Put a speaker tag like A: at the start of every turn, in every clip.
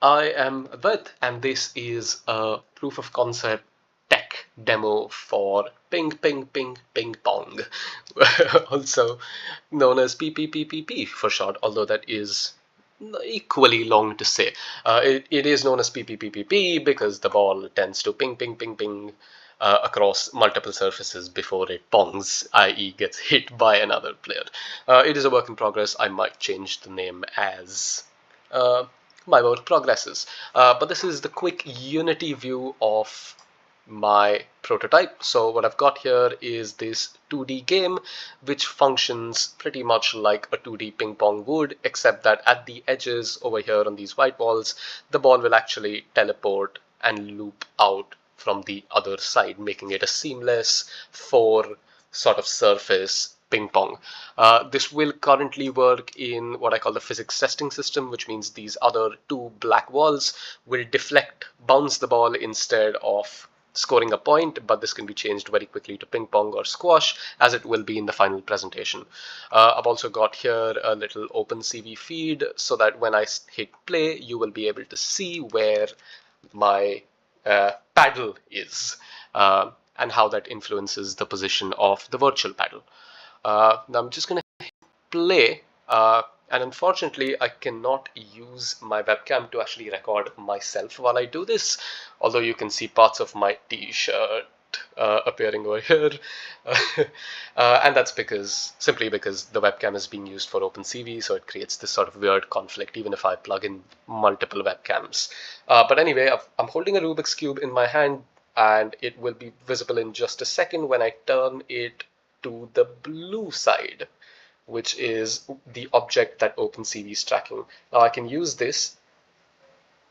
A: I am Advait, and this is a proof of concept tech demo for Ping Ping Ping Ping Pong, also known as PPPPP for short, although that is equally long to say. It is known as PPPPP because the ball tends to ping ping ping ping across multiple surfaces before it pongs, i.e. gets hit by another player. It is a work in progress. I might change the name as my work progresses. But this is the quick Unity view of my prototype. So what I've got here is this 2D game which functions pretty much like a 2D ping pong would, except that at the edges over here on these white walls, the ball will actually teleport and loop out from the other side, making it a seamless four sort of surface ping pong. This will currently work in what I call the physics testing system, which means these other two black walls will deflect, bounce the ball instead of scoring a point, but this can be changed very quickly to ping pong or squash, as it will be in the final presentation. I've also got here a little OpenCV feed so that when I hit play, you will be able to see where my paddle is and how that influences the position of the virtual paddle. Now I'm just going to play, and unfortunately I cannot use my webcam to actually record myself while I do this, although you can see parts of my t-shirt appearing over here. And that's simply because the webcam is being used for OpenCV, so it creates this sort of weird conflict even if I plug in multiple webcams. But anyway, I'm holding a Rubik's Cube in my hand, and it will be visible in just a second when I turn it to the blue side, which is the object that OpenCV is tracking. Now I can use this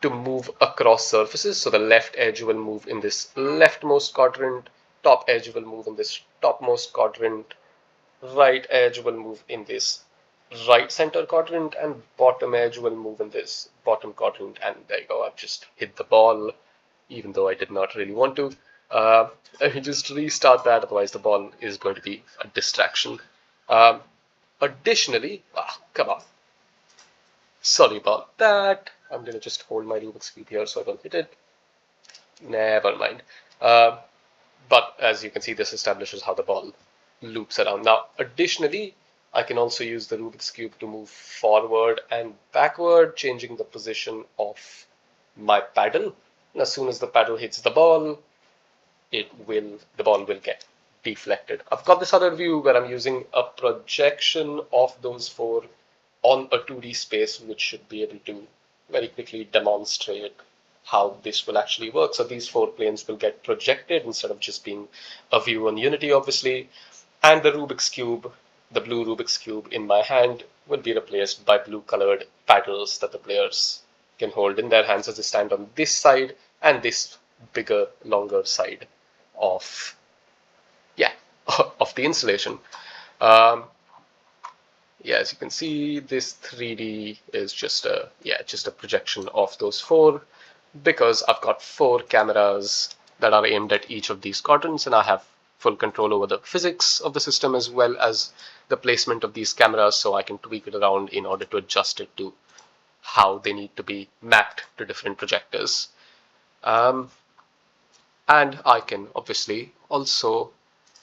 A: to move across surfaces. So the left edge will move in this leftmost quadrant, top edge will move in this topmost quadrant, right edge will move in this right center quadrant, and bottom edge will move in this bottom quadrant. And there you go, I've just hit the ball, even though I did not really want to. Let me just restart that, otherwise the ball is going to be a distraction. Additionally, come on. Sorry about that. I'm going to just hold my Rubik's Cube here so I don't hit it. Never mind. But as you can see, this establishes how the ball loops around. Now, additionally, I can also use the Rubik's Cube to move forward and backward, changing the position of my paddle. And as soon as the paddle hits the ball, the ball will get deflected. I've got this other view where I'm using a projection of those four on a 2D space, which should be able to very quickly demonstrate how this will actually work. So these four planes will get projected instead of just being a view on Unity, obviously. And the Rubik's Cube, the blue Rubik's Cube in my hand, will be replaced by blue colored paddles that the players can hold in their hands as they stand on this side and this bigger, longer side of, of the installation. As you can see, this 3D is just a projection of those four, because I've got four cameras that are aimed at each of these quadrants, and I have full control over the physics of the system as well as the placement of these cameras, so I can tweak it around in order to adjust it to how they need to be mapped to different projectors. And I can obviously also,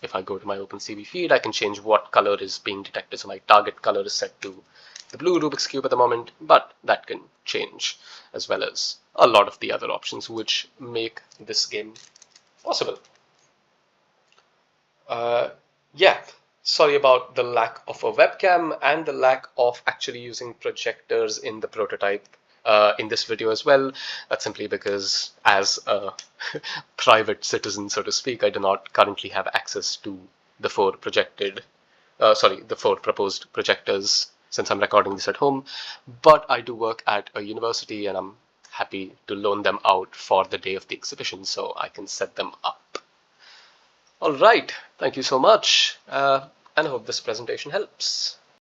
A: if I go to my OpenCV feed, I can change what color is being detected. So my target color is set to the blue Rubik's Cube at the moment, but that can change, as well as a lot of the other options which make this game possible. Sorry about the lack of a webcam and the lack of actually using projectors in the prototype in this video as well. That's simply because, as a private citizen, so to speak, I do not currently have access to the four proposed projectors, since I'm recording this at home. But I do work at a university, and I'm happy to loan them out for the day of the exhibition, so I can set them up. All right, thank you so much, and I hope this presentation helps.